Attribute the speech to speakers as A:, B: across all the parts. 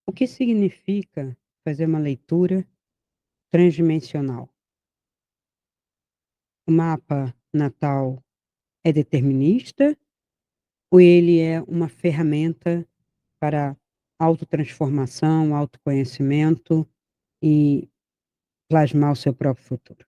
A: O que significa fazer uma leitura transdimensional? O mapa natal é determinista ou ele é uma ferramenta para autotransformação, autoconhecimento e plasmar o seu próprio futuro?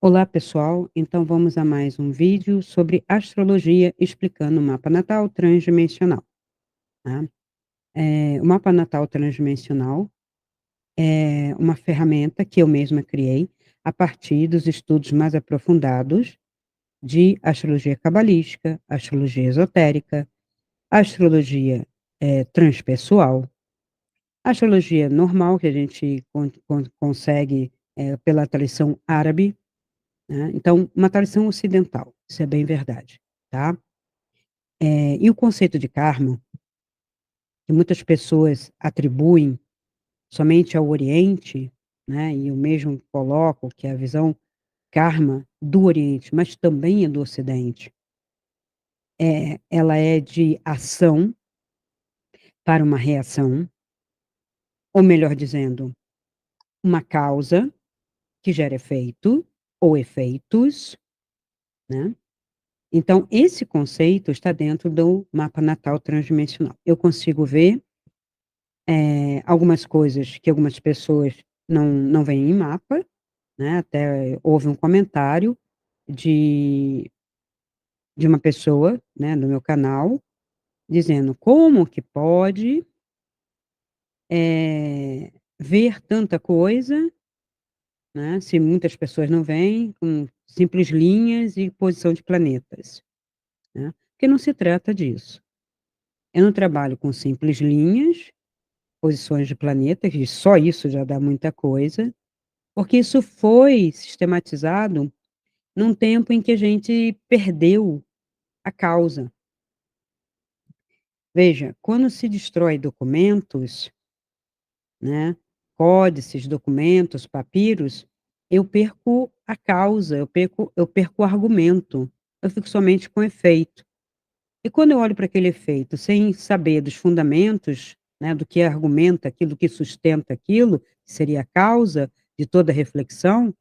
A: Olá, pessoal. Então vamos a mais um vídeo sobre astrologia explicando o mapa natal transdimensional, tá? O mapa natal transdimensional é uma ferramenta que eu mesma criei a partir dos estudos mais aprofundados de astrologia cabalística, astrologia esotérica, astrologia, transpessoal, astrologia normal que a gente consegue, pela tradição árabe, né, então uma tradição ocidental, isso é bem verdade, tá. E o conceito de karma, que muitas pessoas atribuem somente ao Oriente, né, e eu mesmo coloco que é a visão karma do Oriente, mas também é do Ocidente. Ela é de ação para uma reação, ou melhor dizendo, uma causa que gera efeito ou efeitos, né. Então esse conceito está dentro do mapa natal transdimensional. Eu consigo ver, algumas coisas que algumas pessoas não veem em mapa, né, até houve um comentário de uma pessoa, né, no meu canal, dizendo: "Como que pode, ver tanta coisa, né, se muitas pessoas não veem, com simples linhas e posição de planetas", né. Porque não se trata disso. Eu não trabalho com simples linhas, posições de planetas, e só isso já dá muita coisa, porque isso foi sistematizado num tempo em que a gente perdeu a causa. Veja, quando se destrói documentos, né, códices, documentos, papiros, eu perco a causa, eu perco o argumento, eu fico somente com efeito. E quando eu olho para aquele efeito sem saber dos fundamentos, né, do que argumenta aquilo, do que sustenta aquilo, que seria a causa de toda reflexão,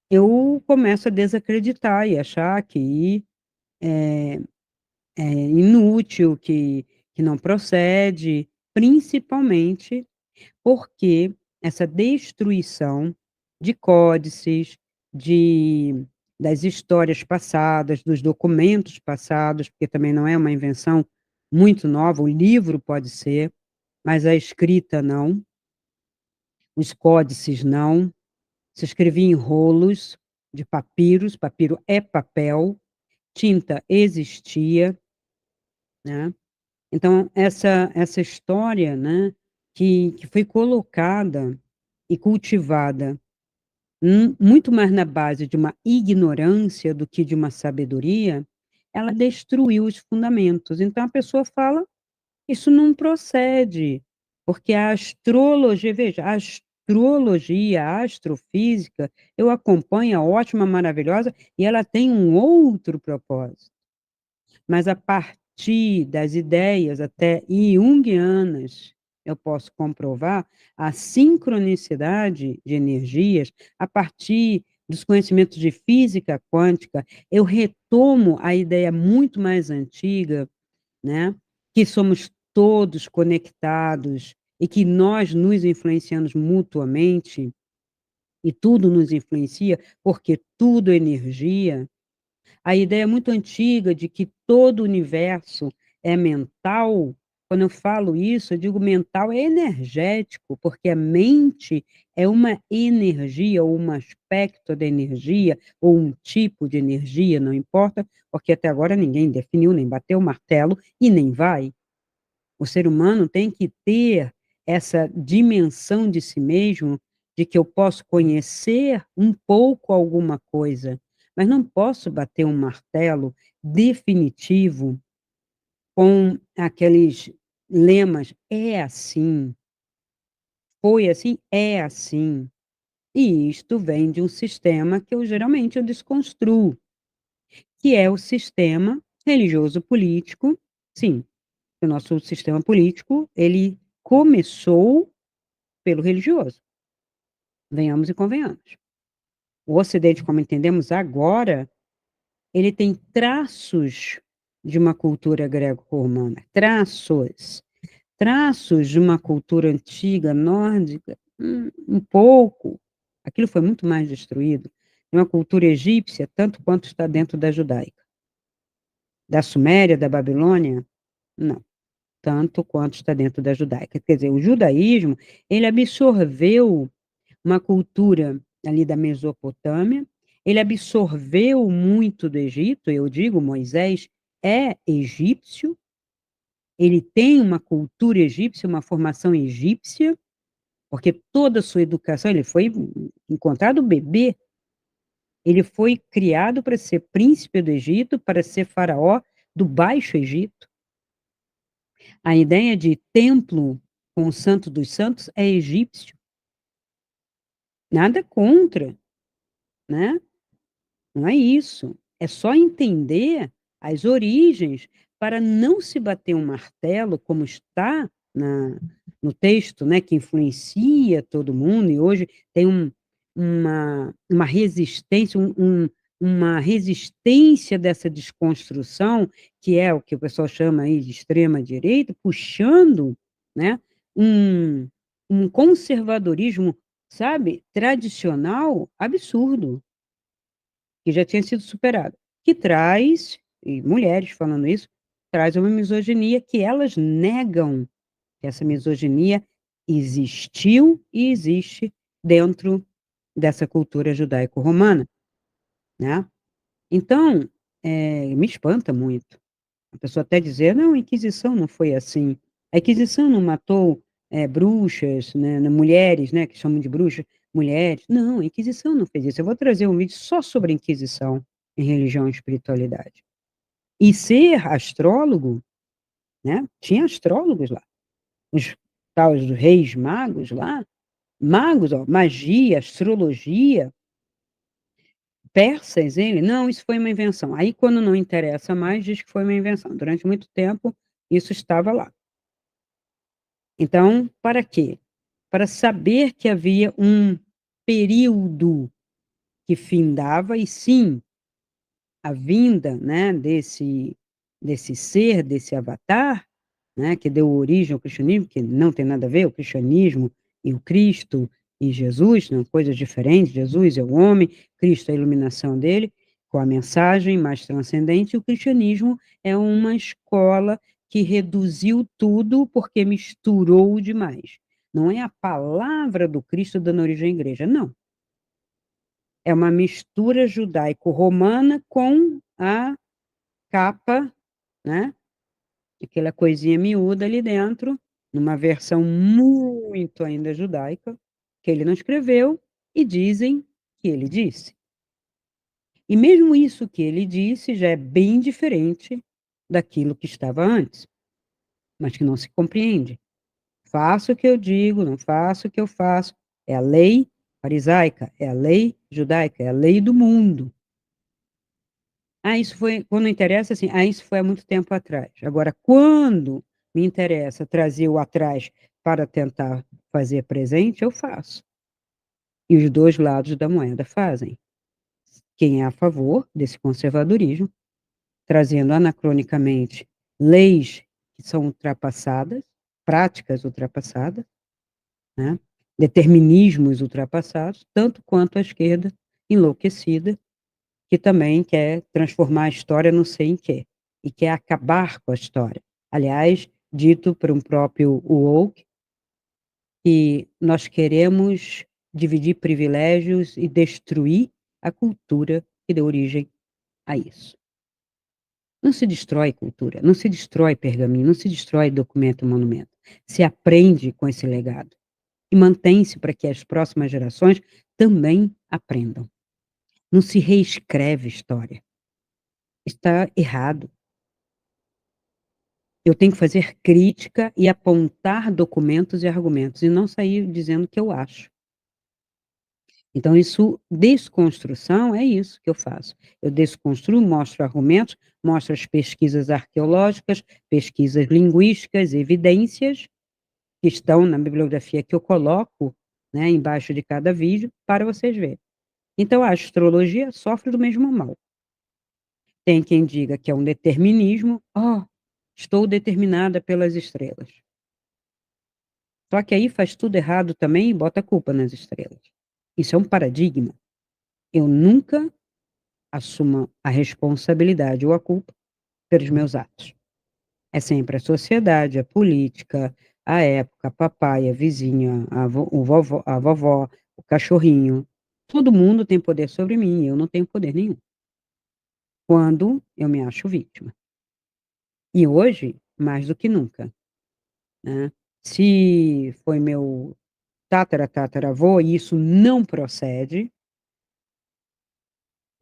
A: eu começo a desacreditar e achar que é é inútil, que não procede, principalmente porque essa destruição de códices, de das histórias passadas, dos documentos passados, porque também não é uma invenção muito nova, o livro pode ser, mas a escrita não, os códices não, se escrevia em rolos de papiros, papiro é papel, tinta existia, né. Então essa história, né, que foi colocada e cultivada, muito mais na base de uma ignorância do que de uma sabedoria, ela destruiu os fundamentos. Então a pessoa fala: "Isso não procede", porque a astrologia veja, a astrologia, a astrofísica, eu acompanho, é ótima, maravilhosa, e ela tem um outro propósito. Mas a partir das ideias até junguianas, eu posso comprovar a sincronicidade de energias, a partir dos conhecimentos de física quântica, eu retomo a ideia muito mais antiga, né, que somos todos conectados e que nós nos influenciamos mutuamente, e tudo nos influencia, porque tudo é energia. A ideia muito antiga de que todo o universo é mental, quando eu falo isso, eu digo mental é energético, porque a mente é uma energia, ou um aspecto da energia, ou um tipo de energia, não importa, porque até agora ninguém definiu, nem bateu o martelo e nem vai. O ser humano tem que ter essa dimensão de si mesmo, de que eu posso conhecer um pouco alguma coisa, mas não posso bater um martelo definitivo com aqueles lemas: "É assim, foi assim, é assim". E isto vem de um sistema que eu desconstruo, que é o sistema religioso político. Sim, o nosso sistema político, ele começou pelo religioso, venhamos e convenhamos. O Ocidente, como entendemos agora, ele tem traços de uma cultura greco-romana, traços de uma cultura antiga, nórdica, um pouco. Aquilo foi muito mais destruído. De uma cultura egípcia, tanto quanto está dentro da judaica. Da Suméria, da Babilônia, não, tanto quanto está dentro da judaica. Quer dizer, o judaísmo, ele absorveu uma cultura ali da Mesopotâmia, ele absorveu muito do Egito, eu digo, Moisés é egípcio, ele tem uma cultura egípcia, uma formação egípcia, porque toda a sua educação, ele foi encontrado bebê, ele foi criado para ser príncipe do Egito, para ser faraó do Baixo Egito. A ideia de templo com o santo dos santos é egípcio. Nada contra, né? Não é isso. É só entender as origens para não se bater um martelo, como está no texto, né, que influencia todo mundo, e hoje tem uma resistência, uma resistência dessa desconstrução, que é o que o pessoal chama aí de extrema-direita, puxando, né, um, um conservadorismo, sabe, tradicional absurdo que já tinha sido superada, que traz, e mulheres falando isso, traz uma misoginia que elas negam que essa misoginia existiu e existe dentro dessa cultura judaico-romana, né. Então, me espanta muito. A pessoa até dizer: "Não, a Inquisição não foi assim. A Inquisição não matou, bruxas, né, mulheres, né, que chamam de bruxas, mulheres. Não, a Inquisição não fez isso". Eu vou trazer um vídeo só sobre a Inquisição em religião e espiritualidade. E ser astrólogo, né, tinha astrólogos lá, os tais dos reis magos lá, magos, ó, magia, astrologia, persas ele: "Não, isso foi uma invenção". Aí quando não interessa mais, diz que foi uma invenção. Durante muito tempo, isso estava lá. Então, para quê? Para saber que havia um período que findava e sim, a vinda, né, desse ser, desse avatar, né, que deu origem ao cristianismo, que não tem nada a ver, o cristianismo e o Cristo e Jesus, são coisas diferentes, Jesus é o homem, Cristo é a iluminação dele, com a mensagem mais transcendente, e o cristianismo é uma escola que reduziu tudo porque misturou demais. Não é a palavra do Cristo dando origem à igreja, não. É uma mistura judaico-romana com a capa, né, aquela coisinha miúda ali dentro, numa versão muito ainda judaica, que ele não escreveu, e dizem que ele disse. E mesmo isso que ele disse já é bem diferente daquilo que estava antes, mas que não se compreende. Faço o que eu digo, não faço o que eu faço. É a lei farisaica, é a lei judaica, é a lei do mundo. Ah, isso foi quando interessa, assim, isso foi há muito tempo atrás. Agora, quando me interessa trazer o atrás para tentar fazer presente, eu faço. E os 2 lados da moeda fazem. Quem é a favor desse conservadorismo, trazendo anacronicamente leis que são ultrapassadas, práticas ultrapassadas, né, determinismos ultrapassados, tanto quanto a esquerda enlouquecida, que também quer transformar a história não sei em quê, e quer acabar com a história. Aliás, dito por um próprio woke, que nós queremos dividir privilégios e destruir a cultura que deu origem a isso. Não se destrói cultura, não se destrói pergaminho, não se destrói documento, monumento. Se aprende com esse legado e mantém-se para que as próximas gerações também aprendam. Não se reescreve história. Está errado. Eu tenho que fazer crítica e apontar documentos e argumentos, e não sair dizendo o que eu acho. Então isso desconstrução é isso que eu faço. Eu desconstruo, mostro argumentos, mostro as pesquisas arqueológicas, pesquisas linguísticas, evidências que estão na bibliografia que eu coloco, né, embaixo de cada vídeo, para vocês verem. Então a astrologia sofre do mesmo mal. Tem quem diga que é um determinismo: "Ó, estou determinada pelas estrelas". Só que aí faz tudo errado também e bota a culpa nas estrelas. Isso é um paradigma. Eu nunca assumo a responsabilidade ou a culpa pelos meus atos. É sempre a sociedade, a política, a época, papai, a vizinha, a vovó, o cachorrinho. Todo mundo tem poder sobre mim, eu não tenho poder nenhum. Quando eu me acho vítima. E hoje, mais do que nunca, né. Se foi meu tataravô e isso não procede,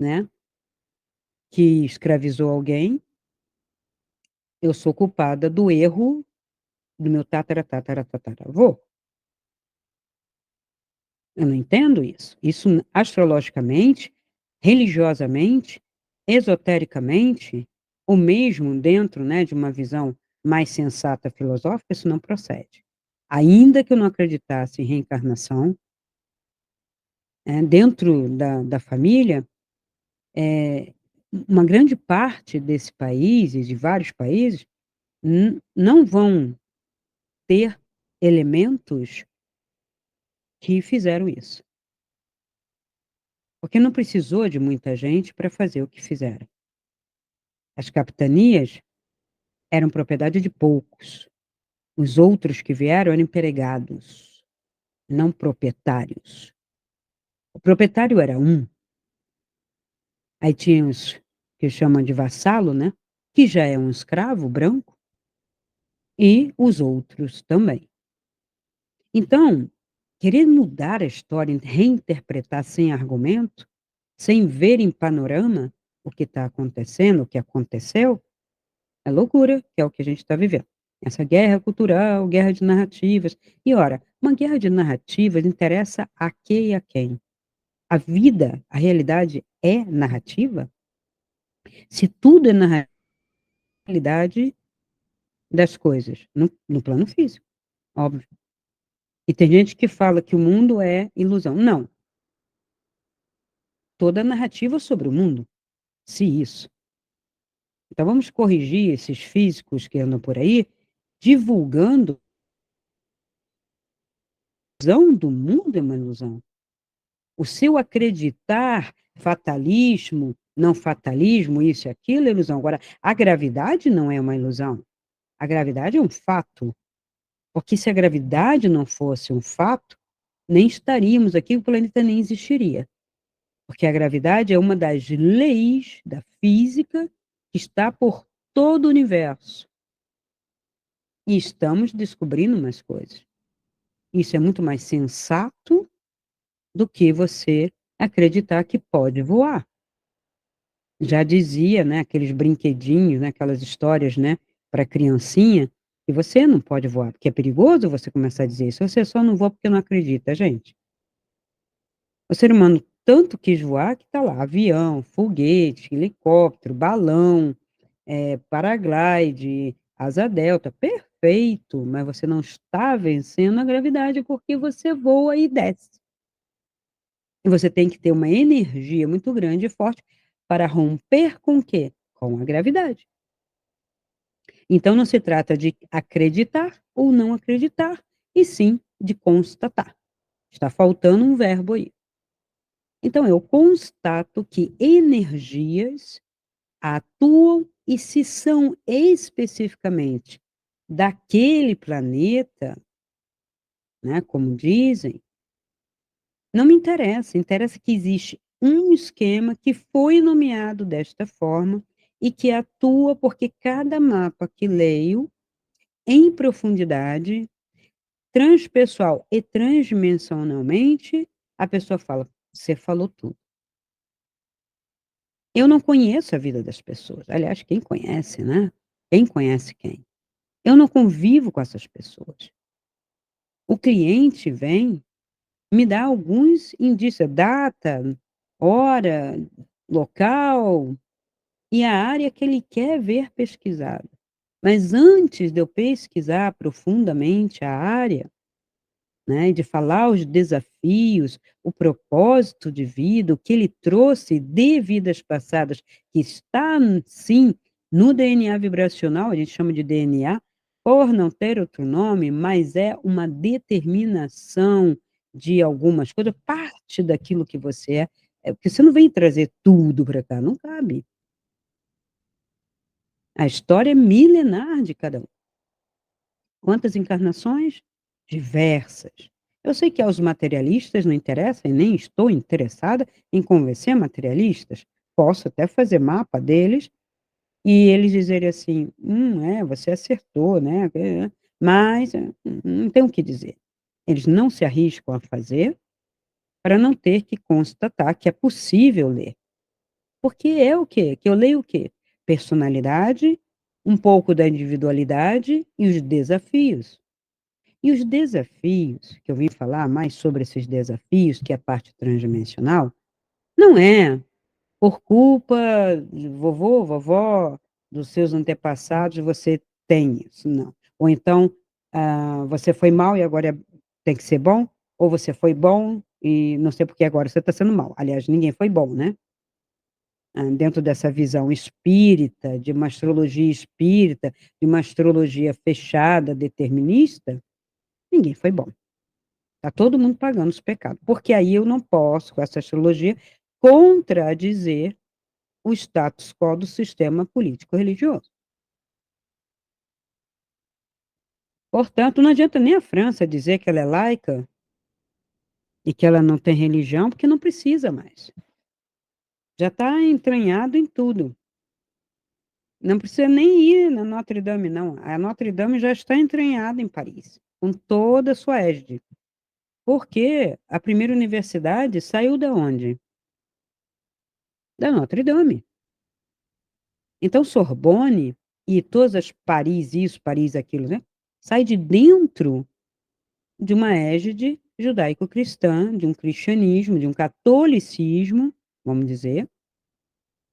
A: né, que escravizou alguém, eu sou culpada do erro do meu tataravô. Eu não entendo isso. Isso astrologicamente, religiosamente, esotericamente, ou mesmo dentro, né, de uma visão mais sensata filosófica, isso não procede. Ainda que eu não acreditasse em reencarnação, dentro da família, uma grande parte desse país e de vários países não vão ter elementos que fizeram isso. Porque não precisou de muita gente para fazer o que fizeram. As capitanias eram propriedade de poucos. Os outros que vieram eram empregados, não proprietários. O proprietário era um, aí tinha os que chamam de vassalo, né, que já é um escravo branco, e os outros também. Então, querer mudar a história, reinterpretar sem argumento, sem ver em panorama o que está acontecendo, o que aconteceu, é loucura, que é o que a gente está vivendo. Essa guerra cultural, guerra de narrativas. E ora, uma guerra de narrativas interessa a quê e a quem? A vida, a realidade é narrativa? Se tudo é na realidade das coisas, no plano físico, óbvio. E tem gente que fala que o mundo é ilusão. Não, toda narrativa sobre o mundo, se isso. Então vamos corrigir esses físicos que andam por aí, divulgando a visão do mundo é uma ilusão. O seu acreditar, fatalismo, não fatalismo, isso e aquilo é ilusão. Agora, a gravidade não é uma ilusão. A gravidade é um fato. Porque se a gravidade não fosse um fato, nem estaríamos aqui, o planeta nem existiria. Porque a gravidade é uma das leis da física que está por todo o universo. E estamos descobrindo mais coisas. Isso é muito mais sensato do que você acreditar que pode voar. Já dizia, né, aqueles brinquedinhos, né, aquelas histórias, né, para criancinha, que você não pode voar, porque é perigoso você começar a dizer isso, você só não voa porque não acredita, gente. O ser humano tanto quis voar que está lá, avião, foguete, helicóptero, balão, paraglide, asa delta, perfeito, mas você não está vencendo a gravidade porque você voa e desce. E você tem que ter uma energia muito grande e forte para romper com o quê? Com a gravidade. Então não se trata de acreditar ou não acreditar, e sim de constatar. Está faltando um verbo aí. Então eu constato que energias atuam e se são especificamente daquele planeta, né, como dizem, não me interessa, interessa que existe um esquema que foi nomeado desta forma e que atua porque cada mapa que leio em profundidade, transpessoal e transdimensionalmente, a pessoa fala: "Você falou tudo". Eu não conheço a vida das pessoas, aliás, quem conhece, né, quem conhece quem? Eu não convivo com essas pessoas. O cliente vem me dá alguns indícios, data, hora, local e a área que ele quer ver pesquisada. Mas antes de eu pesquisar profundamente a área, né, de falar os desafios, o propósito de vida, o que ele trouxe de vidas passadas, que está sim no DNA vibracional, a gente chama de DNA, por não ter outro nome, mas é uma determinação de algumas coisas, parte daquilo que você é porque você não vem trazer tudo para cá, não cabe. A história é milenar de cada um. Quantas encarnações? Diversas. Eu sei que aos materialistas não interessa e nem estou interessada em convencer materialistas. Posso até fazer mapa deles e eles dizerem assim: é, você acertou, né? Mas não tem o que dizer. Eles não se arriscam a fazer para não ter que constatar que é possível ler. Porque é o quê? Que eu leio o quê? Personalidade, um pouco da individualidade e os desafios. E os desafios, que eu vim falar mais sobre esses desafios, que é a parte transdimensional, não é por culpa de vovô, vovó, dos seus antepassados, você tem isso, não. Ou então, você foi mal e agora tem que ser bom, ou você foi bom e não sei por que agora você está sendo mal. Aliás, ninguém foi bom, né? Dentro dessa visão espírita, de uma astrologia espírita, de uma astrologia fechada, determinista, ninguém foi bom. Está todo mundo pagando os pecados. Porque aí eu não posso, com essa astrologia, contradizer o status quo do sistema político-religioso. Portanto, não adianta nem a França dizer que ela é laica e que ela não tem religião, porque não precisa mais. Já está entranhado em tudo. Não precisa nem ir na Notre Dame, não. A Notre Dame já está entranhada em Paris, com toda a sua égide. Porque a primeira universidade saiu da onde? Da Notre Dame. Então, Sorbonne e todas as Paris isso, Paris aquilo, né, sai de dentro de uma égide judaico-cristã, de um cristianismo, de um catolicismo, vamos dizer,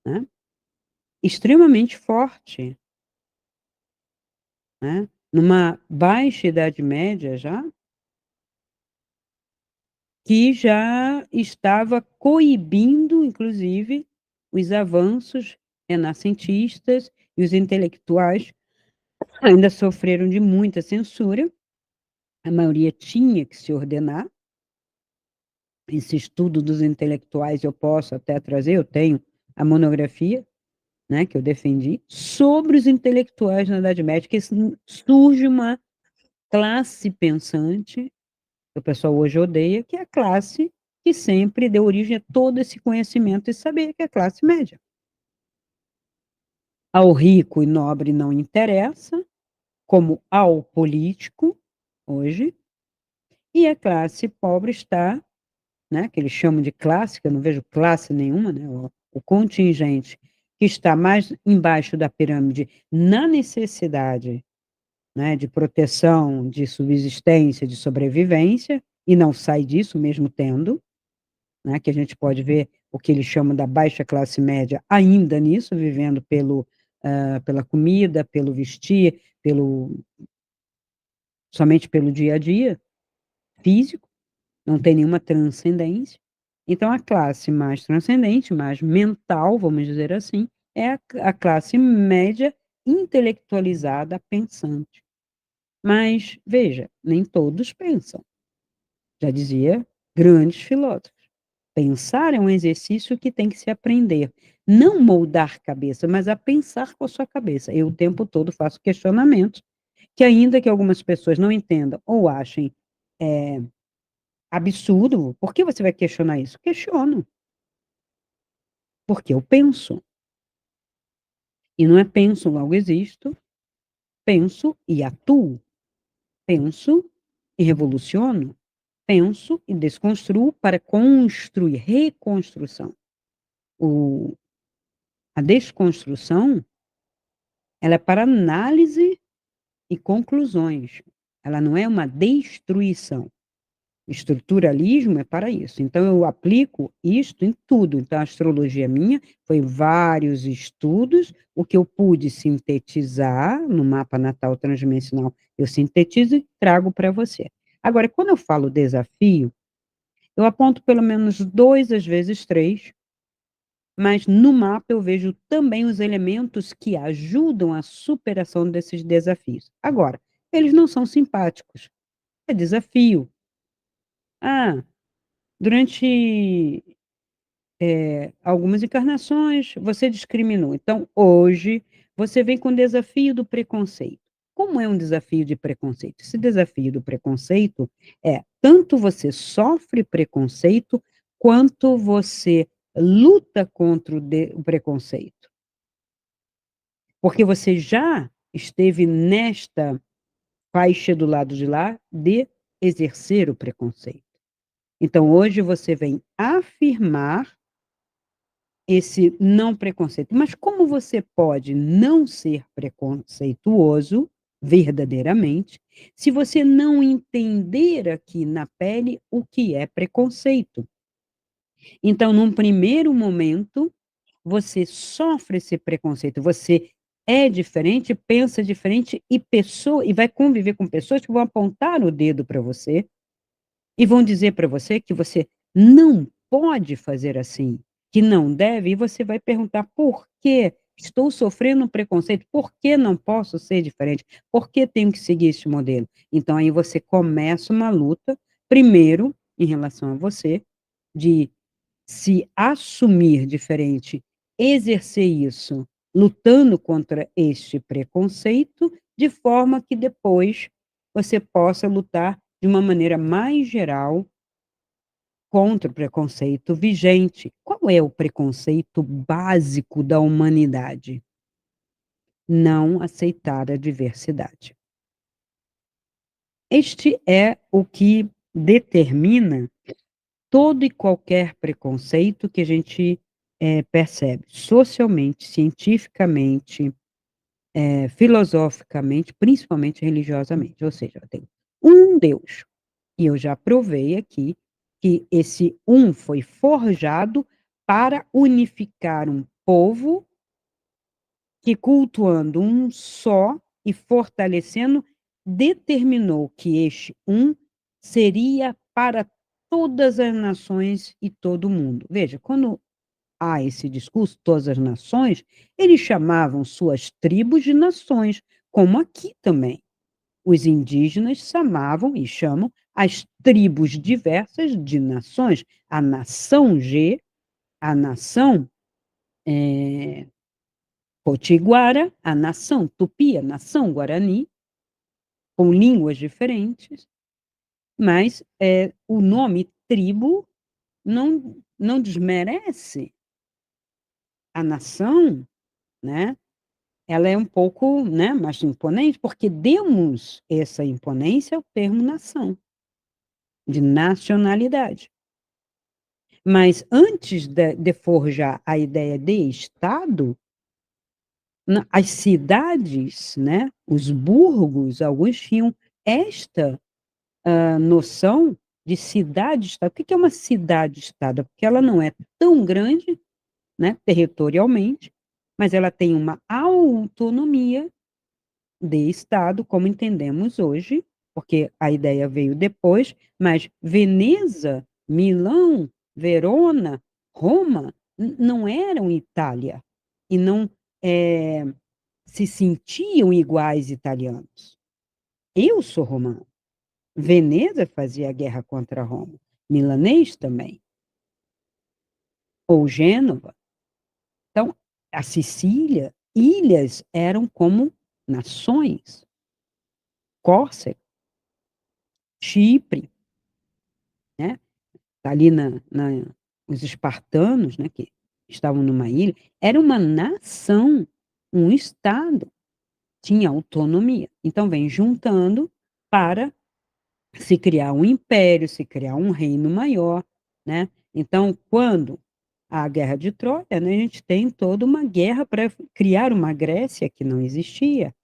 A: né, extremamente forte, né, numa baixa idade média já, que já estava coibindo, inclusive, os avanços renascentistas e os intelectuais ainda sofreram de muita censura. A maioria tinha que se ordenar. Esse estudo dos intelectuais eu posso até trazer, eu tenho a monografia, né, que eu defendi, sobre os intelectuais na Idade Média, que surge uma classe pensante, que o pessoal hoje odeia, que é a classe que sempre deu origem a todo esse conhecimento e saber, que é a classe média. Ao rico e nobre não interessa, como ao político, hoje, e a classe pobre está, né, que eles chamam de classe, que eu não vejo classe nenhuma, né, o contingente que está mais embaixo da pirâmide na necessidade, né, de proteção, de subsistência, de sobrevivência, e não sai disso mesmo tendo, né, que a gente pode ver o que eles chamam da baixa classe média ainda nisso, vivendo pela comida, pelo vestir, somente pelo dia a dia físico, não tem nenhuma transcendência. Então, a classe mais transcendente, mais mental, vamos dizer assim, é a classe média intelectualizada, pensante. Mas, veja, nem todos pensam. Já dizia grandes filósofos. Pensar é um exercício que tem que se aprender. Não moldar cabeça, mas a pensar com a sua cabeça. Eu o tempo todo faço questionamentos que, ainda que algumas pessoas não entendam ou achem absurdo, por que você vai questionar isso? Questiono. Porque eu penso. E não é penso, logo existo. Penso e atuo. Penso e revoluciono. Penso e desconstruo para construir, reconstrução. O, a desconstrução, ela é para análise e conclusões. Ela não é uma destruição. Estruturalismo é para isso. Então eu aplico isto em tudo. Então a astrologia minha foi vários estudos, o que eu pude sintetizar no mapa natal transdimensional, eu sintetizo e trago para você. Agora, quando eu falo desafio, eu aponto pelo menos 2, às vezes 3, mas no mapa eu vejo também os elementos que ajudam a superação desses desafios. Agora, eles não são simpáticos. É desafio. Ah, durante algumas encarnações você discriminou. Então, hoje, você vem com o desafio do preconceito. Como é um desafio de preconceito? Esse desafio do preconceito é tanto você sofre preconceito, quanto você luta contra o preconceito. Porque você já esteve nesta faixa do lado de lá de exercer o preconceito. Então, hoje você vem afirmar esse não preconceito. Mas como você pode não ser preconceituoso, verdadeiramente, se você não entender aqui na pele o que é preconceito? Então, num primeiro momento, você sofre esse preconceito, você é diferente, pensa diferente e vai conviver com pessoas que vão apontar o dedo para você e vão dizer para você que você não pode fazer assim, que não deve, e você vai perguntar: "Por quê? Estou sofrendo um preconceito, por que não posso ser diferente? Por que tenho que seguir este modelo?". Então aí você começa uma luta, primeiro, em relação a você, de se assumir diferente, exercer isso, lutando contra este preconceito, de forma que depois você possa lutar de uma maneira mais geral contra o preconceito vigente. Qual é o preconceito básico da humanidade? Não aceitar a diversidade. Este é o que determina todo e qualquer preconceito que a gente, percebe, socialmente, cientificamente, filosoficamente, principalmente religiosamente, ou seja, tem um Deus, e eu já provei aqui que esse um foi forjado para unificar um povo que, cultuando um só e fortalecendo, determinou que este um seria para todas as nações e todo o mundo. Veja, quando há esse discurso, todas as nações, eles chamavam suas tribos de nações, como aqui também. Os indígenas chamavam e chamam as tribos diversas de nações. A nação G, a nação Potiguara, a nação Tupi, a nação Guarani, com línguas diferentes, mas o nome tribo não desmerece a nação, né? Ela é um pouco, né, mais imponente, porque demos essa imponência ao termo nação, de nacionalidade. Mas antes de forjar a ideia de Estado, as cidades, né, os burgos, alguns tinham esta noção de cidade-estado. O que é uma cidade-estado? Porque ela não é tão grande, né, territorialmente, mas ela tem uma autonomia de Estado, como entendemos hoje, porque a ideia veio depois, mas Veneza, Milão, Verona, Roma não eram Itália e não se sentiam iguais italianos. Eu sou romano. Veneza fazia guerra contra Roma, milanês também, ou Gênova. Então, a Sicília, ilhas eram como nações. Córcega, Chipre, né? Tá ali os espartanos, né, que estavam numa ilha, era uma nação, um estado, tinha autonomia. Então vem juntando para se criar um império, se criar um reino maior, né. Então, quando a guerra de Troia, né, a gente tem toda uma guerra para criar uma Grécia que não existia.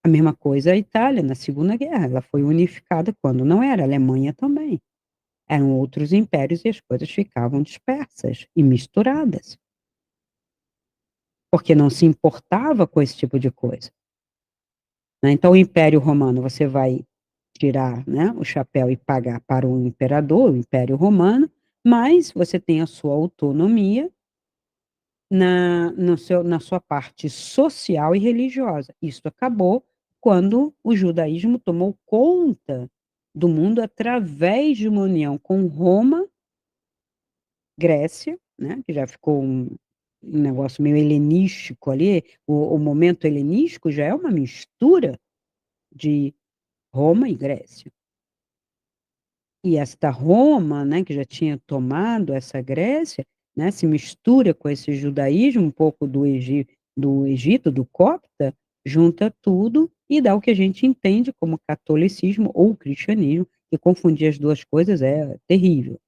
A: A mesma coisa a Itália na Segunda Guerra, ela foi unificada quando não era, a Alemanha também. Eram outros impérios e as coisas ficavam dispersas e misturadas, porque não se importava com esse tipo de coisa, né. Então o Império Romano, você vai tirar, né, o chapéu e pagar para o imperador, o Império Romano, mas você tem a sua autonomia na sua parte social e religiosa. Isso acabou quando o judaísmo tomou conta do mundo através de uma união com Roma, Grécia, né, que já ficou um negócio meio helenístico ali, o momento helenístico já é uma mistura de Roma e Grécia. E esta Roma, né, que já tinha tomado essa Grécia, né, se mistura com esse judaísmo, um pouco do Egito, do copta, junta tudo e dá o que a gente entende como catolicismo ou cristianismo, e confundir as 2 coisas é terrível,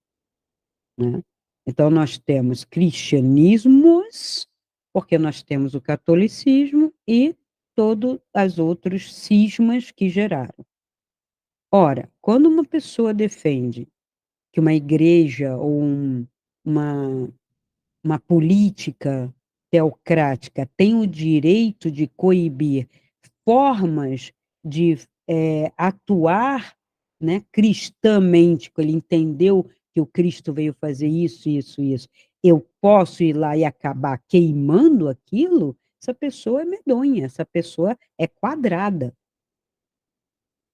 A: né. Então nós temos cristianismos, porque nós temos o catolicismo e todo as outros cismas que geraram. Ora, quando uma pessoa defende que uma igreja ou uma uma política teocrática tem o direito de coibir formas de, atuar, né, cristamente, que ele entendeu que o Cristo veio fazer isso, isso, isso. Eu posso ir lá e acabar queimando aquilo? Essa pessoa é medonha, essa pessoa é quadrada.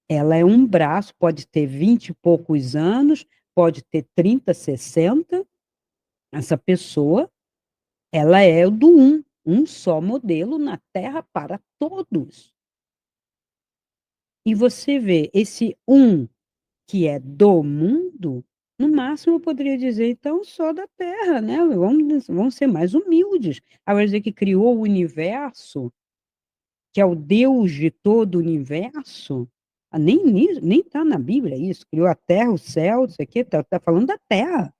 A: Ela é um braço, pode ter 20 e poucos anos, pode ter 30, 60. Essa pessoa, ela é o do um só modelo na Terra para todos. E você vê esse um que é do mundo, no máximo eu poderia dizer então só da Terra, né, vamos ser mais humildes. Agora dizer que criou o universo, que é o Deus de todo o universo, nem está na Bíblia isso, criou a terra, o céu, não sei o quê, tá falando da Terra,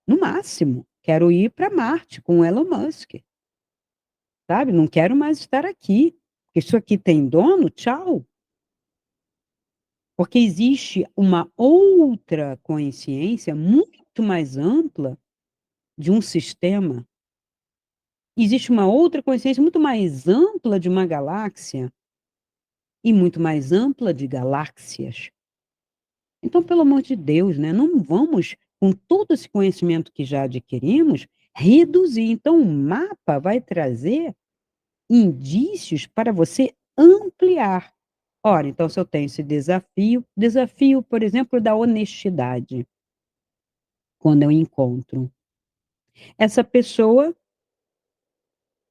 A: no máximo. Quero ir para Marte com o Elon Musk. Sabe, não quero mais estar aqui, isso aqui tem dono, tchau. Porque existe uma outra consciência muito mais ampla de um sistema, existe uma outra consciência muito mais ampla de uma galáxia, e muito mais ampla de galáxias. Então, pelo amor de Deus, né, não vamos, com todo esse conhecimento que já adquirimos, reduzir. Então o mapa vai trazer indícios para você ampliar. Ora, então se eu tenho esse desafio, por exemplo, da honestidade, quando eu encontro. Essa pessoa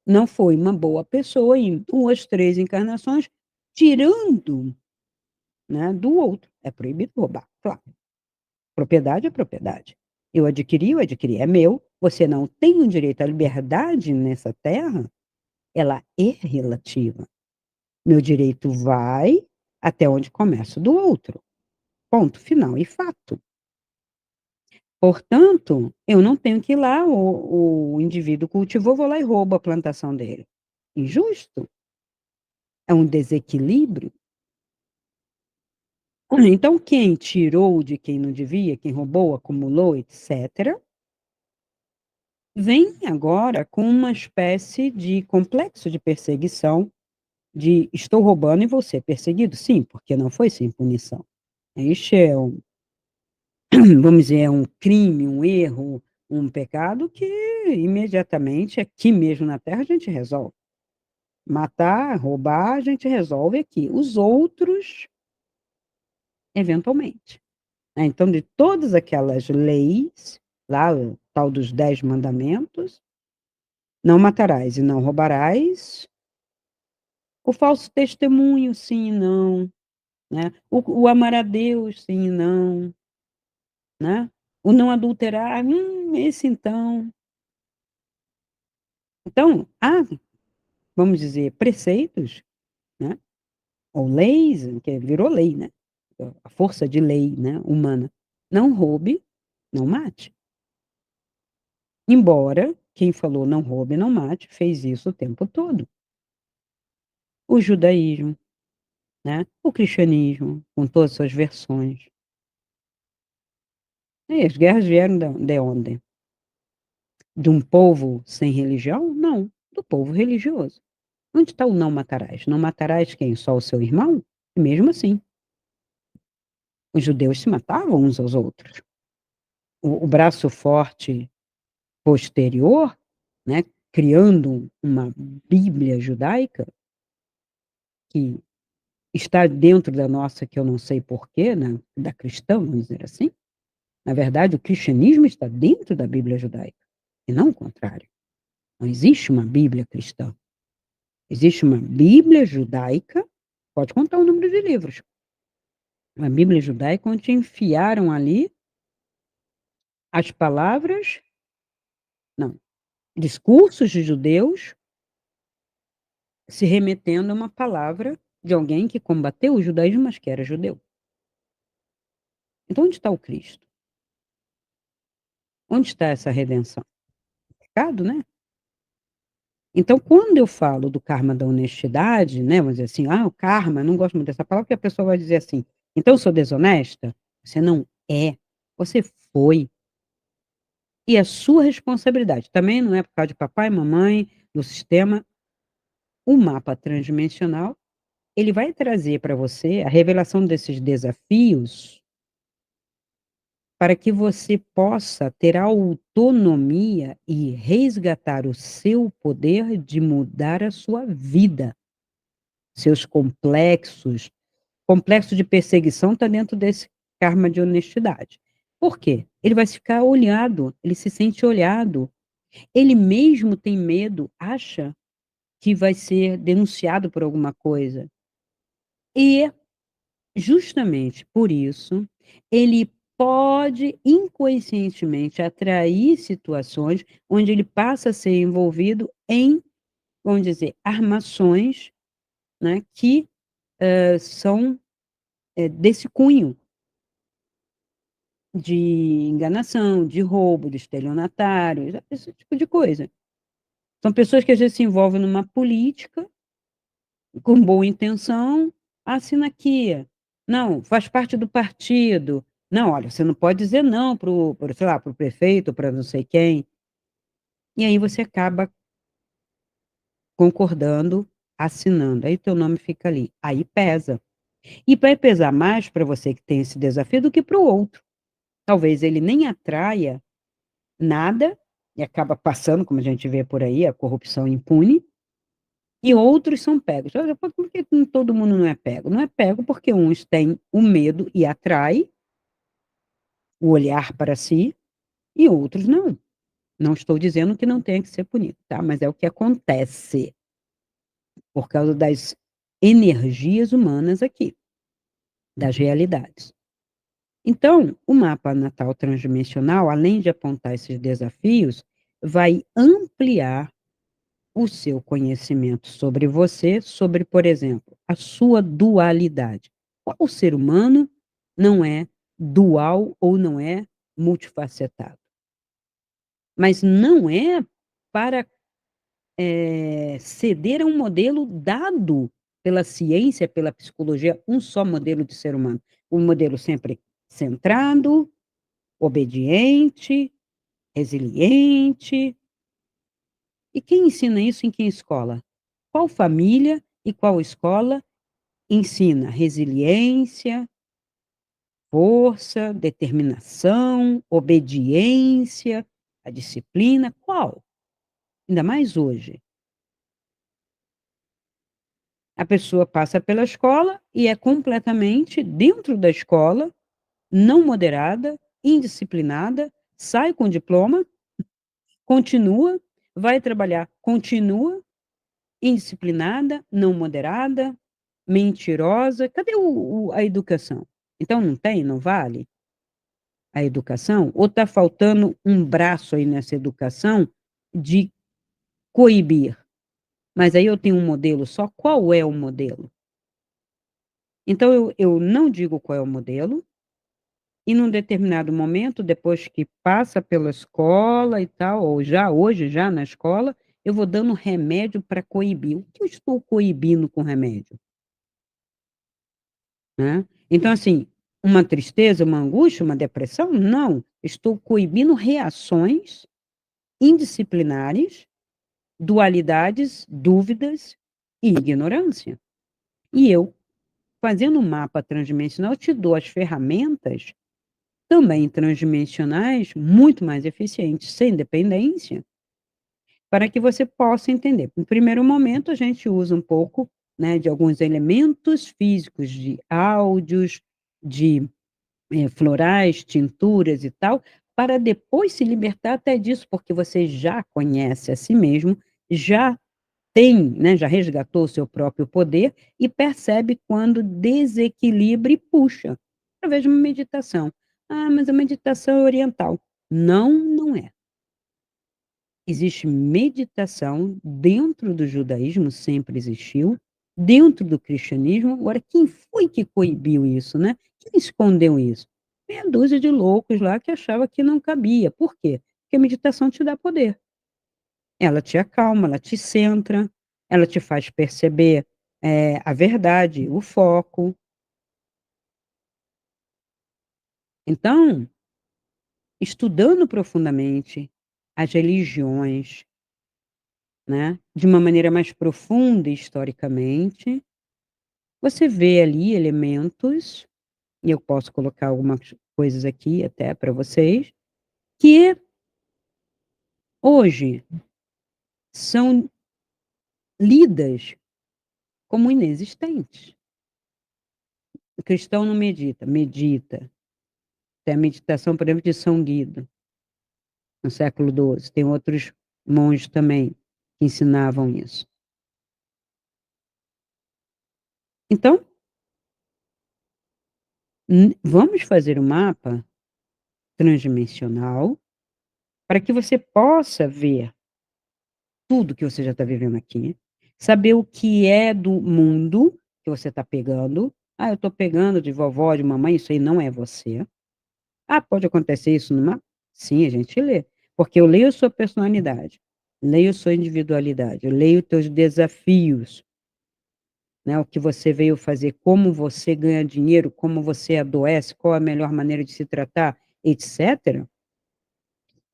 A: não foi uma boa pessoa em 2, 3 encarnações, tirando, né, do outro. É proibido roubar, claro. Propriedade é propriedade. Eu adquiri, é meu. Você não tem o direito à liberdade nessa terra, ela é relativa. Meu direito vai até onde começa o do outro. Ponto final e fato. Portanto, eu não tenho que ir lá, o indivíduo cultivou, vou lá e roubo a plantação dele. Injusto, é um desequilíbrio. Então quem tirou de quem não devia, quem roubou, acumulou, etcétera, vem agora com uma espécie de complexo de perseguição, de estou roubando e vou ser perseguido? Sim, porque não foi sem punição. Este é um vamos dizer, é um crime, um erro, um pecado que imediatamente aqui mesmo na terra a gente resolve. Matar, roubar, a gente resolve aqui. Os outros, eventualmente, né. Então de todas aquelas leis, lá o tal dos 10 mandamentos, não matarás e não roubarás, o falso testemunho, sim e não, né. O amar a Deus, sim e não, né. O não adulterar, esse então. Então, há, vamos dizer, preceitos, né, ou leis, que virou lei, né, a força de lei, né, humana. Não roube, não mate. Embora quem falou: "Não roube, não mate", fez isso o tempo todo. O judaísmo. né, o cristianismo, com todas as suas versões. E as guerras vieram da de onde? De um povo sem religião? Não, do povo religioso. Onde está o não matarás? Não matarás quem? Só o seu irmão? E mesmo assim, os judeus se matavam uns aos outros. O braço forte posterior, né, criando uma Bíblia judaica, que está dentro da nossa, que eu não sei porquê, né, da cristã, vamos dizer assim. Na verdade, o cristianismo está dentro da Bíblia judaica, e não o contrário. Não existe uma Bíblia cristã. Existe uma Bíblia judaica, pode contar o número de livros. Uma Bíblia judaica onde enfiaram ali as palavras, não, discursos de judeus se remetendo a uma palavra de alguém que combateu o judaísmo, mas que era judeu. Então onde está o Cristo? Onde está essa redenção? Pecado, né? Então, quando eu falo do karma da honestidade, né, vamos dizer assim, o karma, não gosto muito dessa palavra, porque a pessoa vai dizer assim: "Então eu sou desonesta?". Você não é, você foi. E é sua responsabilidade. Também não é por causa de papai, mamãe, do sistema. O mapa transdimensional, ele vai trazer para você a revelação desses desafios para que você possa ter autonomia e resgatar o seu poder de mudar a sua vida. Seus complexos. Complexo de perseguição está dentro desse karma de honestidade. Por quê? Ele vai ficar olhado, ele se sente olhado. Ele mesmo tem medo, acha que vai ser denunciado por alguma coisa. E, justamente por isso, ele pode inconscientemente atrair situações onde ele passa a ser envolvido em, vamos dizer, armações, né, que, são, desse cunho de enganação, de roubo, de estelionatário, esse tipo de coisa. São pessoas que às vezes se envolvem numa política, com boa intenção, assina aqui. Não, faz parte do partido. Não, olha, você não pode dizer não para sei lá, para o prefeito, para não sei quem. E aí você acaba concordando, assinando, aí teu nome fica ali. Aí pesa. E vai pesar mais para você que tem esse desafio do que para o outro. Talvez ele nem atraia nada, e acaba passando, como a gente vê por aí, a corrupção impune, e outros são pegos. Olha, por que todo mundo não é pego? Não é pego porque uns têm o medo e atrai o olhar para si, e outros não. Não estou dizendo que não tenha que ser punido, tá, mas é o que acontece, por causa das energias humanas aqui, das realidades. Então, o mapa natal transdimensional, além de apontar esses desafios, vai ampliar o seu conhecimento sobre você, sobre, por exemplo, a sua dualidade. Qual ser humano não é dual ou não é multifacetado? Mas não é para, ceder a um modelo dado pela ciência, pela psicologia, um só modelo de ser humano. Um modelo sempre centrado, obediente, resiliente. E quem ensina isso em que escola? Qual família e qual escola ensina resiliência, força, determinação, obediência, a disciplina? Qual? Ainda mais hoje. A pessoa passa pela escola e é completamente dentro da escola, não moderada, indisciplinada, sai com diploma, continua, vai trabalhar, continua indisciplinada, não moderada, mentirosa. Cadê a educação? Então não tem, não vale a educação? Ou está faltando um braço aí nessa educação de coibir? Mas aí eu tenho um modelo só, qual é o modelo? Então eu não digo qual é o modelo, e num determinado momento, depois que passa pela escola e tal, ou já hoje, já na escola, eu vou dando remédio para coibir. O que eu estou coibindo com remédio? né. Então, assim, uma tristeza, uma angústia, uma depressão? Não, estou coibindo reações indisciplinares, dualidades, dúvidas e ignorância. E eu, fazendo um mapa transdimensional, eu te dou as ferramentas, também transdimensionais, muito mais eficientes, sem dependência, para que você possa entender. No primeiro momento, a gente usa um pouco, né, de alguns elementos físicos, de áudios, de florais, tinturas e tal, para depois se libertar até disso, porque você já conhece a si mesmo, já tem, né, já resgatou o seu próprio poder e percebe quando desequilibra e puxa, através de uma meditação. "Ah, mas a meditação é oriental". Não, não é. Existe meditação dentro do judaísmo, sempre existiu, dentro do cristianismo. Agora, quem foi que coibiu isso, né? Quem escondeu isso? Meia dúzia de loucos lá que achava que não cabia. Por quê? Porque a meditação te dá poder. Ela te acalma, ela te centra, ela te faz perceber, a verdade, o foco. Então, estudando profundamente as religiões, né, de uma maneira mais profunda historicamente, você vê ali elementos, e eu posso colocar algumas coisas aqui até para vocês, que hoje são lidas como inexistentes. O cristão não medita, medita. Tem a meditação, por exemplo, de São Guido, no século XII. Tem outros monges também que ensinavam isso. Então, vamos fazer um mapa transdimensional para que você possa ver tudo que você já está vivendo aqui, saber o que é do mundo que você está pegando. "Ah, eu estou pegando de vovó, de mamãe", isso aí não é você. "Ah, pode acontecer isso numa", sim, a gente lê, porque eu leio a sua personalidade, leio a sua individualidade, eu leio teus desafios, né, o que você veio fazer, como você ganha dinheiro, como você adoece, qual a melhor maneira de se tratar, etcétera.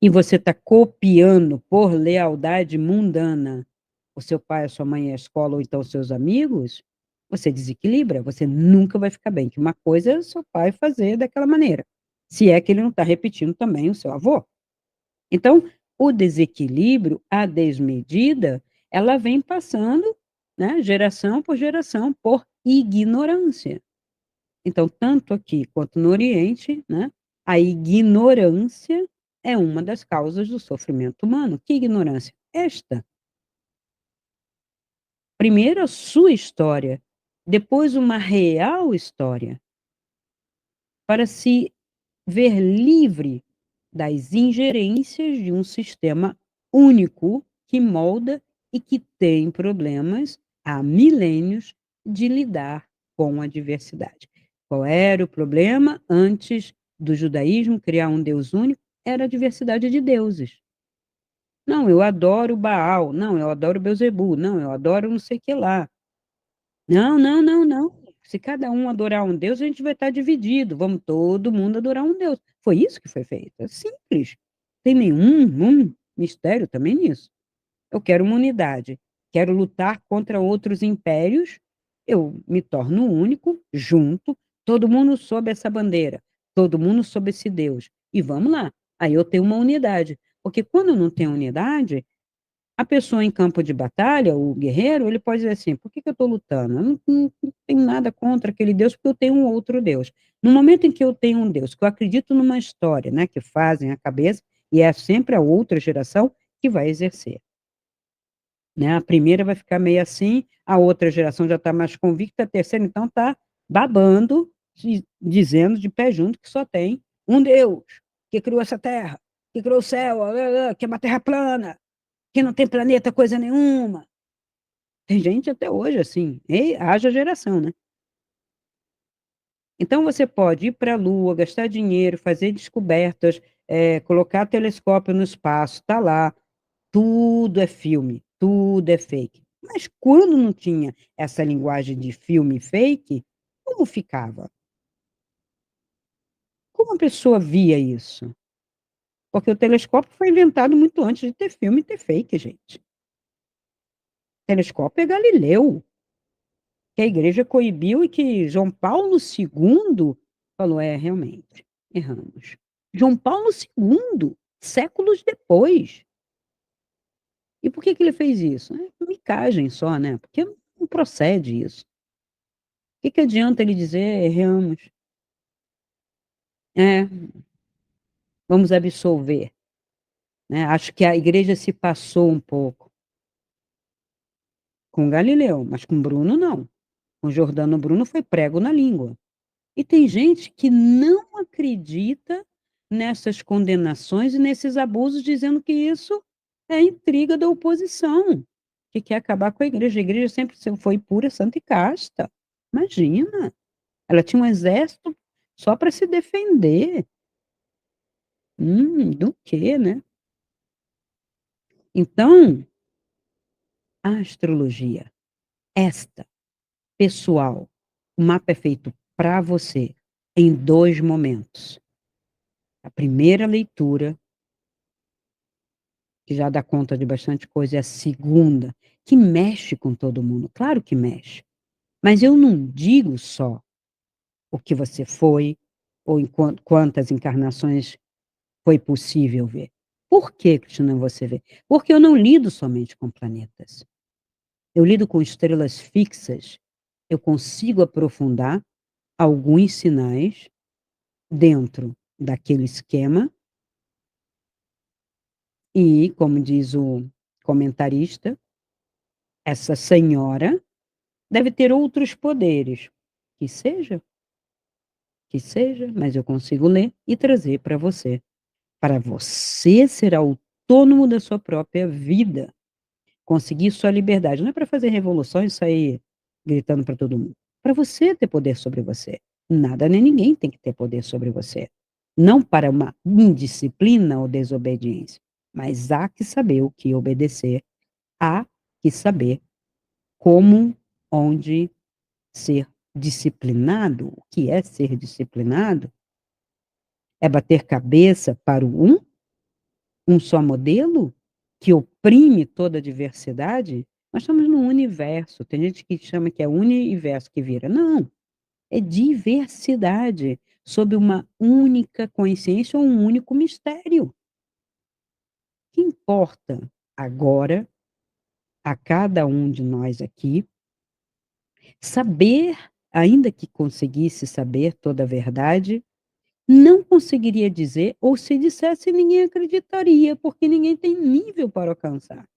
A: E você está copiando por lealdade mundana o seu pai, a sua mãe, a escola ou então os seus amigos, você desequilibra, você nunca vai ficar bem, que uma coisa é o seu pai fazer daquela maneira, se é que ele não está repetindo também o seu avô. Então, o desequilíbrio, a desmedida, ela vem passando, né, geração por geração, por ignorância. Então, tanto aqui quanto no Oriente, né, a ignorância é uma das causas do sofrimento humano. Que ignorância? Esta. Primeiro a sua história, depois uma real história, para se ver livre das ingerências de um sistema único que molda e que tem problemas há milênios de lidar com a diversidade. Qual era o problema antes do judaísmo criar um Deus único? Era a diversidade de deuses. Não, eu adoro Baal, não, eu adoro Beuzebu, não, eu adoro não sei o que lá. Não, não, não, não. Se cada um adorar um Deus, a gente vai estar dividido. Vamos todo mundo adorar um Deus. Foi isso que foi feito. É simples. Tem nenhum mistério também nisso. Eu quero uma unidade. Quero lutar contra outros impérios. Eu me torno único, junto, todo mundo sob essa bandeira, todo mundo sob esse Deus. E vamos lá. Aí eu tenho uma unidade. Porque quando eu não tenho unidade, a pessoa em campo de batalha, o guerreiro, ele pode dizer assim: "Por que que eu estou lutando? Eu não tenho nada contra aquele Deus, porque eu tenho um outro Deus". No momento em que eu tenho um Deus, que eu acredito numa história, né, que fazem a cabeça, e é sempre a outra geração que vai exercer, né. A primeira vai ficar meio assim, a outra geração já está mais convicta, a terceira então está babando, dizendo de pé junto que só tem um Deus, que criou essa terra, que criou o céu, que é uma terra plana, que não tem planeta coisa nenhuma. Tem gente até hoje assim, e haja geração, né. Então você pode ir para a Lua, gastar dinheiro, fazer descobertas, colocar telescópio no espaço, tá lá, tudo é filme, tudo é fake. Mas quando não tinha essa linguagem de filme fake, Como ficava? Como a pessoa via isso? Porque o telescópio foi inventado muito antes de ter filme e ter fake, gente. Telescópio é Galileu, que a igreja coibiu e que João Paulo II falou: "É, realmente, erramos". João Paulo II, séculos depois. E por que que ele fez isso? É micagem só, né, porque não procede isso. Que adianta ele dizer: "Erramos". É, vamos absolver, né. Acho que a igreja se passou um pouco com Galileu, mas com Bruno não. Com Giordano Bruno foi prego na língua. E tem gente que não acredita nessas condenações e nesses abusos, dizendo que isso é intriga da oposição, que quer acabar com a igreja. A igreja sempre foi pura, santa e casta. Imagina, ela tinha um exército só para se defender. Do quê, né? Então, a astrologia, esta, pessoal, o mapa é feito para você em 2 momentos. A primeira leitura, que já dá conta de bastante coisa, e a segunda, que mexe com todo mundo, claro que mexe, mas eu não digo só o que você foi, ou em quantas encarnações foi possível ver. Por que, Cristina, você vê? Porque eu não lido somente com planetas, eu lido com estrelas fixas, eu consigo aprofundar alguns sinais dentro daquele esquema e, como diz o comentarista, essa senhora deve ter outros poderes. Que seja, que seja, mas eu consigo ler e trazer para você ser autônomo da sua própria vida, conseguir sua liberdade. Não é para fazer revolução e sair gritando para todo mundo. Para você ter poder sobre você. Nada nem ninguém tem que ter poder sobre você. Não para uma indisciplina ou desobediência, mas há que saber o que obedecer, há que saber como, onde ser disciplinado. O que é ser disciplinado? É bater cabeça para o um só modelo, que oprime toda a diversidade? Nós estamos num universo, tem gente que chama que é universo que vira. Não, é diversidade, sob uma única consciência ou um único mistério. O que importa agora, a cada um de nós aqui, saber, ainda que conseguisse saber toda a verdade, não conseguiria dizer, ou se dissesse ninguém acreditaria, porque ninguém tem nível para alcançar.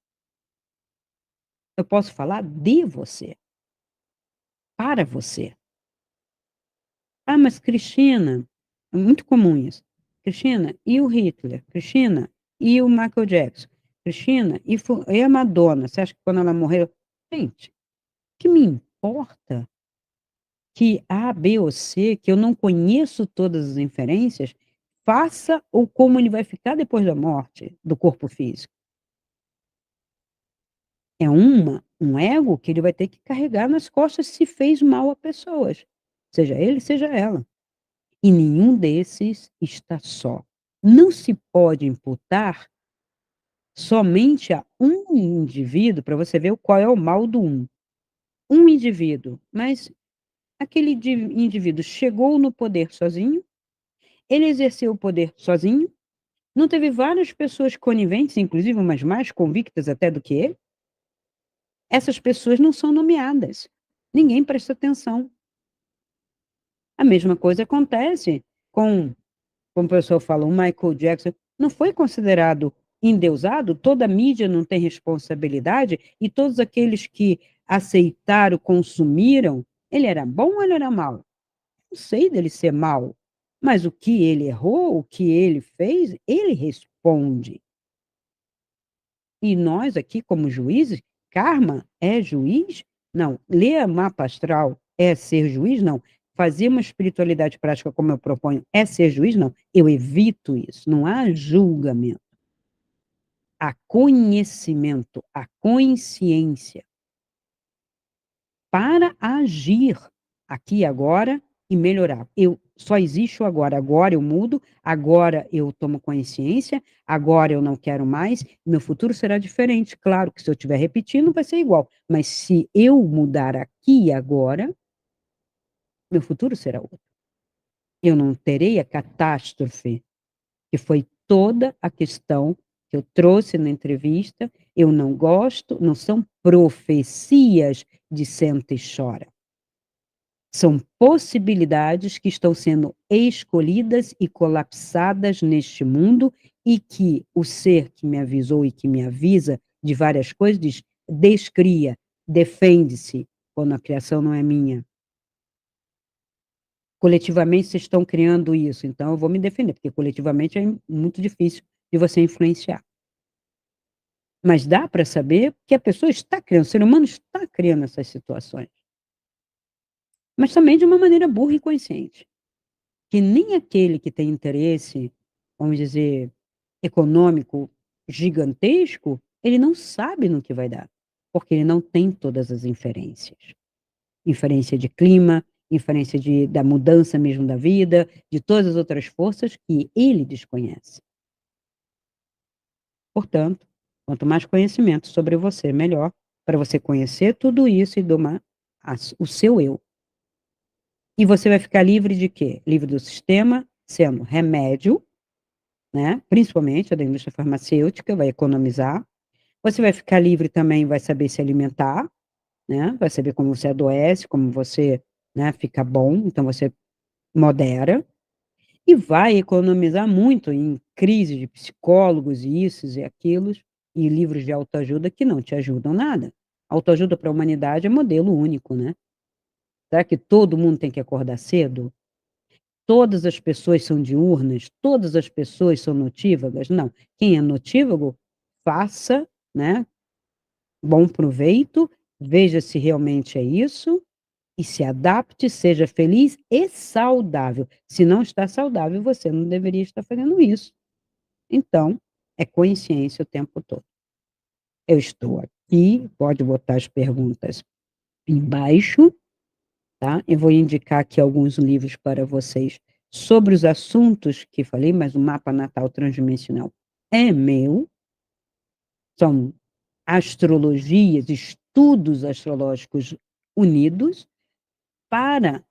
A: Eu posso falar de você, para você. "Ah, mas Cristina", é muito comum isso. "Cristina, e o Hitler? Cristina, e o Michael Jackson? Cristina, e a Madonna, você acha que quando ela morreu". Gente, o que me importa que A, B ou C, que eu não conheço todas as inferências, faça ou como ele vai ficar depois da morte do corpo físico. É um ego que ele vai ter que carregar nas costas se fez mal a pessoas, seja ele, seja ela. E nenhum desses está só. Não se pode imputar somente a um indivíduo, para você ver qual é o mal do um. Um indivíduo, mas aquele indivíduo chegou no poder sozinho, ele exerceu o poder sozinho, não teve várias pessoas coniventes, inclusive umas mais convictas até do que ele? Essas pessoas não são nomeadas. Ninguém presta atenção. A mesma coisa acontece com, como o professor falou, o Michael Jackson não foi considerado endeusado, toda a mídia não tem responsabilidade e todos aqueles que aceitaram, consumiram, ele era bom ou ele era mau? Não sei dele ser mau, mas o que ele errou, o que ele fez, ele responde. E nós aqui como juízes, karma é juiz? Não. Ler mapa astral é ser juiz? Não. Fazer uma espiritualidade prática como eu proponho é ser juiz? Não. Eu evito isso, não há julgamento. Há conhecimento, há consciência para agir. aqui e agora e melhorar. Só existe o agora. Agora eu mudo, agora eu tomo consciência, agora eu não quero mais, meu futuro será diferente. Claro que se eu estiver repetindo, vai ser igual. Mas se eu mudar aqui e agora, meu futuro será outro. Eu não terei a catástrofe, que foi toda a questão que eu trouxe na entrevista. Eu não gosto, não são profecias de senta e chora. São possibilidades que estão sendo escolhidas e colapsadas neste mundo e que o ser que me avisou e que me avisa de várias coisas diz: descria, defende-se, quando a criação não é minha. Coletivamente vocês estão criando isso, então eu vou me defender, porque coletivamente é muito difícil de você influenciar. Mas dá para saber que a pessoa está criando, o ser humano está criando essas situações. Mas também de uma maneira burra e consciente. Que nem aquele que tem interesse, vamos dizer, econômico gigantesco, ele não sabe no que vai dar, porque ele não tem todas as inferências. Inferência de clima, inferência da mudança mesmo da vida, de todas as outras forças que ele desconhece. Portanto, quanto mais conhecimento sobre você, melhor, para você conhecer tudo isso e domar o seu eu. E você vai ficar livre de quê? Livre do sistema, sendo remédio, né? Principalmente a da indústria farmacêutica, vai economizar. Você vai ficar livre também, vai saber se alimentar, né? Vai saber como você adoece, como você, né, fica bom, então você modera. E vai economizar muito em crise de psicólogos, e isso e aquilo, e livros de autoajuda que não te ajudam nada. Autoajuda para a humanidade é modelo único, né? Será que todo mundo tem que acordar cedo? Todas as pessoas são diurnas? Todas as pessoas são notívagas? Não. Quem é notívago, faça, né? Bom proveito, veja se realmente é isso, e se adapte, seja feliz e saudável. Se não está saudável, você não deveria estar fazendo isso. Então, é consciência o tempo todo. Eu estou aqui, pode botar as perguntas embaixo, tá? Eu vou indicar aqui alguns livros para vocês sobre os assuntos que falei, mas o mapa natal transdimensional é meu, são astrologias, estudos astrológicos unidos para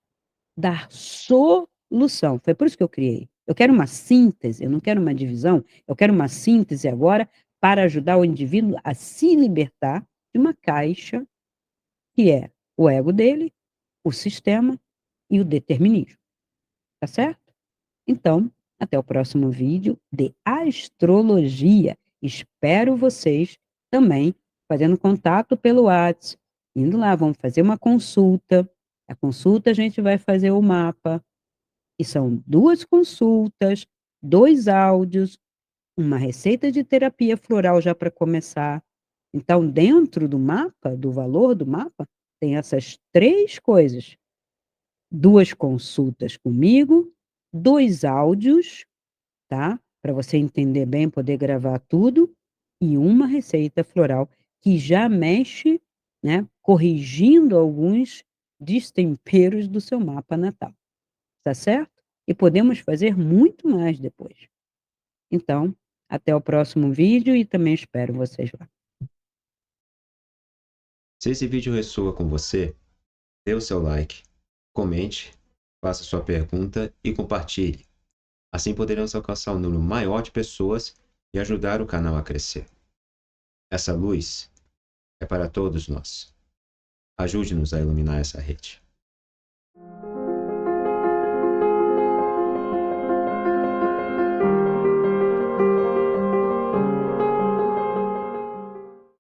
A: dar solução. Foi por isso que eu criei. Eu quero uma síntese, eu não quero uma divisão, eu quero uma síntese agora para ajudar o indivíduo a se libertar de uma caixa que é o ego dele, o sistema e o determinismo. Tá certo? Então, até o próximo vídeo de astrologia. Espero vocês também fazendo contato pelo WhatsApp, indo lá, vamos fazer uma consulta. A consulta a gente vai fazer o mapa, e são 2 consultas, 2 áudios, uma receita de terapia floral já para começar. Então, dentro do mapa, do valor do mapa, tem essas 3 coisas: 2 consultas comigo, 2 áudios, tá? Para você entender bem, poder gravar tudo, e uma receita floral que já mexe, né, corrigindo alguns destemperos do seu mapa natal. Tá certo? E podemos fazer muito mais depois. Então, até o próximo vídeo e também espero vocês lá.
B: Se esse vídeo ressoa com você, dê o seu like, comente, faça sua pergunta e compartilhe. Assim poderemos alcançar um número maior de pessoas e ajudar o canal a crescer. Essa luz é para todos nós. Ajude-nos a iluminar essa rede.